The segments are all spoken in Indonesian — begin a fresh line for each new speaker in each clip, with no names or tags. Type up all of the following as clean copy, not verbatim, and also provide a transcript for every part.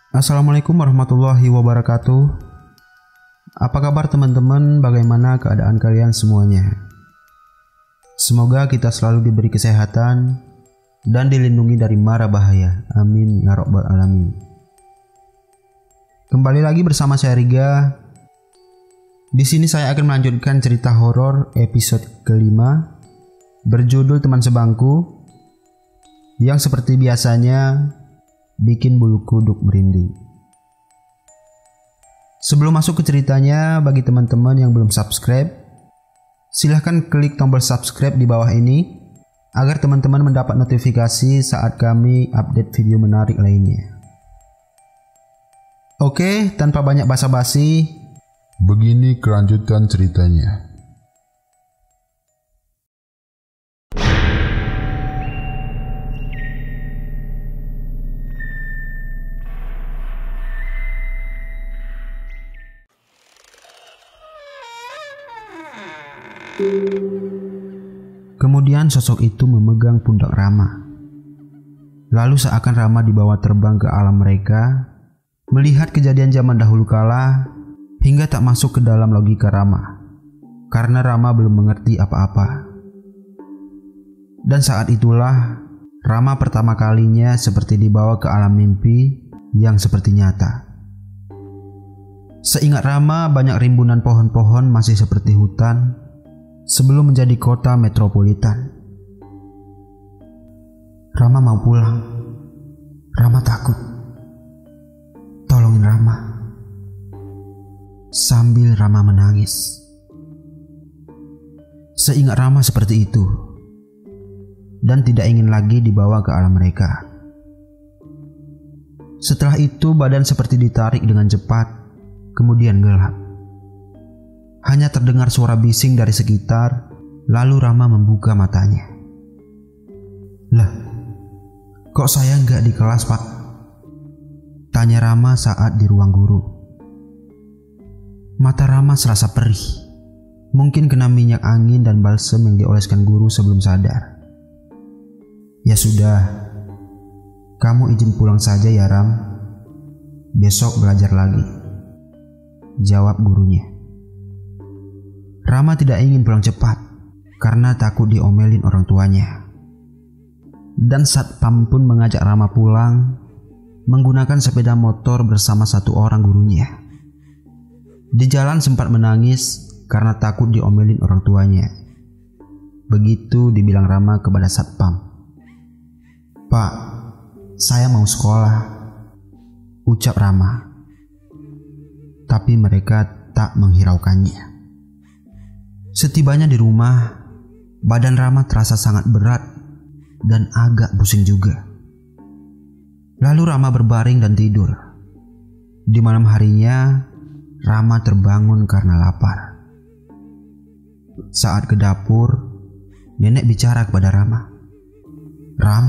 Assalamualaikum warahmatullahi wabarakatuh. Apa kabar teman-teman? Bagaimana keadaan kalian semuanya? Semoga kita selalu diberi kesehatan dan dilindungi dari mara bahaya. Amin ya rabbal alamin. Kembali lagi bersama saya Riga. Di sini saya akan melanjutkan cerita horor episode kelima berjudul Teman Sebangku, yang seperti biasanya bikin bulu kuduk merinding. Sebelum masuk ke ceritanya, bagi teman-teman yang belum subscribe, silahkan klik tombol subscribe di bawah ini agar teman-teman mendapat notifikasi saat kami update video menarik lainnya. Oke, tanpa banyak basa-basi,
begini kelanjutan ceritanya.
Kemudian sosok itu memegang pundak Rama. Lalu seakan Rama dibawa terbang ke alam mereka, melihat kejadian zaman dahulu kala, hingga tak masuk ke dalam logika Rama, karena Rama belum mengerti apa-apa. Dan saat itulah Rama pertama kalinya seperti dibawa ke alam mimpi yang seperti nyata. Seingat Rama, banyak rimbunan pohon-pohon masih seperti hutan sebelum menjadi kota metropolitan. Rama mau pulang. Rama takut. Tolongin Rama. Sambil Rama menangis. Seingat Rama seperti itu, dan tidak ingin lagi dibawa ke alam mereka. Setelah itu badan seperti ditarik dengan cepat, kemudian gelap. Hanya terdengar suara bising dari sekitar, lalu Rama membuka matanya. Lah, kok saya nggak di kelas, Pak? Tanya Rama saat di ruang guru. Mata Rama serasa perih, mungkin kena minyak angin dan balsem yang dioleskan guru sebelum sadar. Ya sudah, kamu izin pulang saja ya Ram. Besok belajar lagi, jawab gurunya. Rama tidak ingin pulang cepat karena takut diomelin orang tuanya. Dan satpam pun mengajak Rama pulang menggunakan sepeda motor bersama satu orang gurunya. Di jalan sempat menangis karena takut diomelin orang tuanya. Begitu dibilang Rama kepada satpam. Pak, saya mau sekolah, ucap Rama. Tapi mereka tak menghiraukannya. Setibanya di rumah, badan Rama terasa sangat berat dan agak pusing juga. Lalu Rama berbaring dan tidur. Di malam harinya, Rama terbangun karena lapar. Saat ke dapur, nenek bicara kepada Rama. Ram,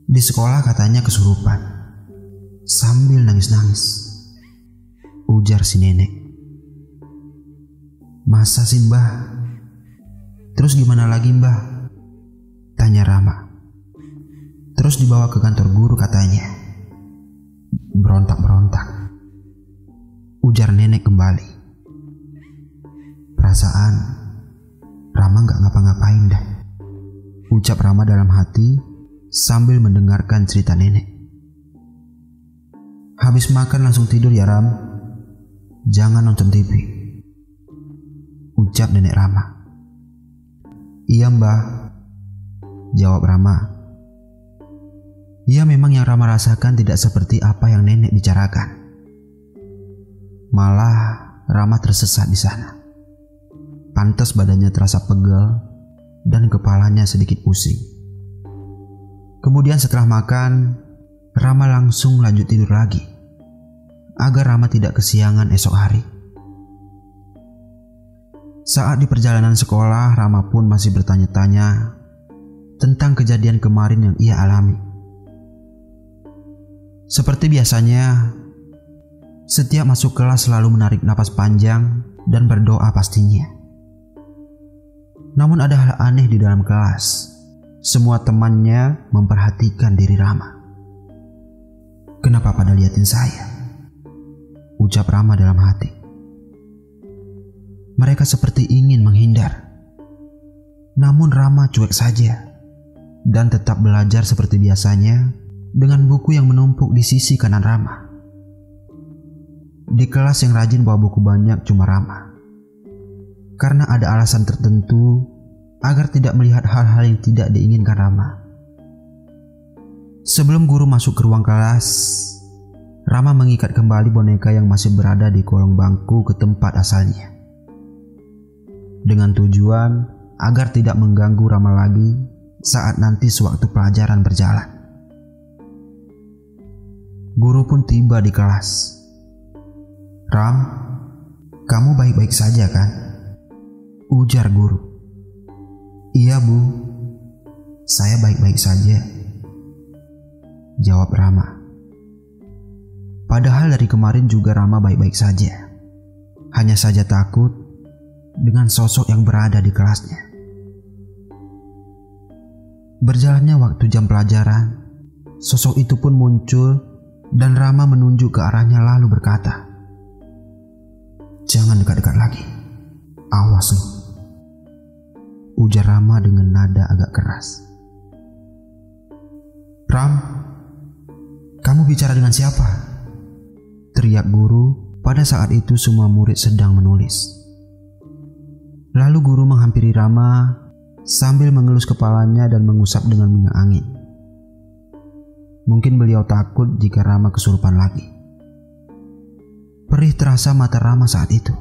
di sekolah katanya kesurupan. Sambil nangis-nangis, ujar si nenek. Masa sih Mbah? Terus gimana lagi Mbah? Tanya Rama. Terus dibawa ke kantor guru katanya. Berontak-berontak, ujar nenek kembali. Perasaan Rama gak ngapa-ngapain dah, ucap Rama dalam hati sambil mendengarkan cerita nenek. Habis makan langsung tidur ya Ram. Jangan nonton TV, ucap nenek Rama. Iya Mbah, jawab Rama. Ya memang yang Rama rasakan tidak seperti apa yang nenek bicarakan. Malah Rama tersesat di sana. Pantas badannya terasa pegal dan kepalanya sedikit pusing. Kemudian setelah makan, Rama langsung lanjut tidur lagi agar Rama tidak kesiangan esok hari. Saat di perjalanan sekolah, Rama pun masih bertanya-tanya tentang kejadian kemarin yang ia alami. Seperti biasanya, setiap masuk kelas selalu menarik napas panjang dan berdoa pastinya. Namun ada hal aneh di dalam kelas. Semua temannya memperhatikan diri Rama. Kenapa pada liatin saya? Ucap Rama dalam hati. Mereka seperti ingin menghindar. Namun Rama cuek saja dan tetap belajar seperti biasanya dengan buku yang menumpuk di sisi kanan Rama. Di kelas yang rajin bawa buku banyak cuma Rama. Karena ada alasan tertentu agar tidak melihat hal-hal yang tidak diinginkan Rama. Sebelum guru masuk ke ruang kelas, Rama mengikat kembali boneka yang masih berada di kolong bangku ke tempat asalnya. Dengan tujuan agar tidak mengganggu Rama lagi saat nanti sewaktu pelajaran berjalan. Guru pun tiba di kelas. "Ram, kamu baik-baik saja kan?" ujar guru. "Iya Bu, saya baik-baik saja," jawab Rama. Padahal dari kemarin juga Rama baik-baik saja. Hanya saja takut dengan sosok yang berada di kelasnya. Berjalannya waktu jam pelajaran, sosok itu pun muncul dan Rama menunjuk ke arahnya lalu berkata, "Jangan dekat-dekat lagi, awas lu," ujar Rama dengan nada agak keras. "Ram, kamu bicara dengan siapa?" teriak guru pada saat itu semua murid sedang menulis. Lalu guru menghampiri Rama sambil mengelus kepalanya dan mengusap dengan minyak angin. Mungkin beliau takut jika Rama kesurupan lagi. Perih terasa mata Rama saat itu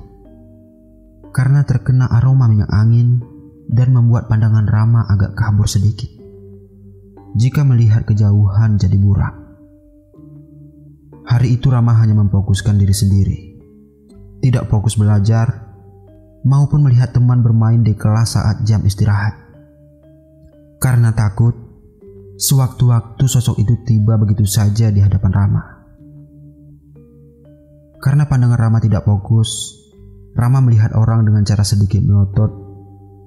karena terkena aroma minyak angin dan membuat pandangan Rama agak kabur sedikit. Jika melihat kejauhan jadi buram. Hari itu Rama hanya memfokuskan diri sendiri. Tidak fokus belajar maupun melihat teman bermain di kelas saat jam istirahat. Karena takut, sewaktu-waktu sosok itu tiba begitu saja di hadapan Rama. Karena pandangan Rama tidak fokus, Rama melihat orang dengan cara sedikit melotot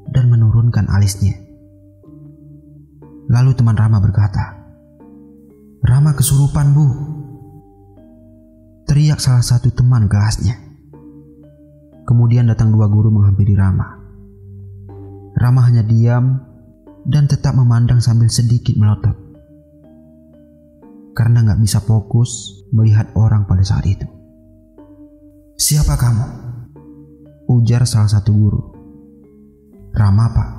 dan menurunkan alisnya. Lalu teman Rama berkata, "Rama kesurupan Bu," teriak salah satu teman kelasnya. Kemudian datang dua guru menghampiri Rama. Rama hanya diam dan tetap memandang sambil sedikit melotot. Karena gak bisa fokus melihat orang pada saat itu. "Siapa kamu?" ujar salah satu guru. "Rama Pak,"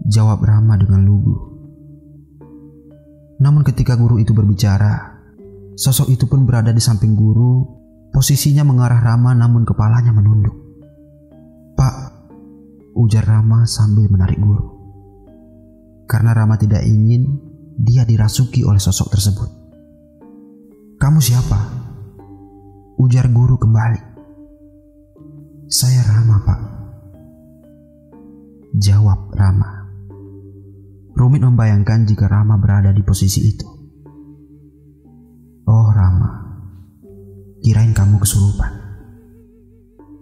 jawab Rama dengan lugu. Namun ketika guru itu berbicara, sosok itu pun berada di samping guru, posisinya mengarah Rama namun kepalanya menunduk. "Pak," ujar Rama sambil menarik guru. Karena Rama tidak ingin dia dirasuki oleh sosok tersebut. "Kamu siapa?" ujar guru kembali. "Saya Rama Pak," jawab Rama. Rumit membayangkan jika Rama berada di posisi itu. "Oh Rama, kirain kamu kesurupan,"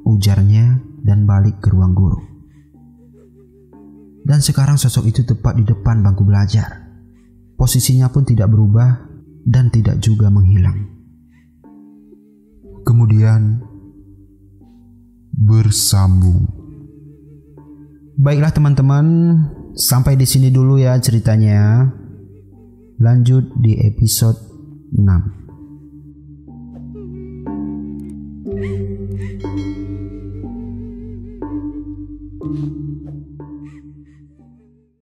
ujarnya dan balik ke ruang guru. Dan sekarang sosok itu tepat di depan bangku belajar. Posisinya pun tidak berubah dan tidak juga menghilang.
Kemudian bersambung.
Baiklah teman-teman, sampai di sini dulu ya ceritanya. Lanjut di episode 6.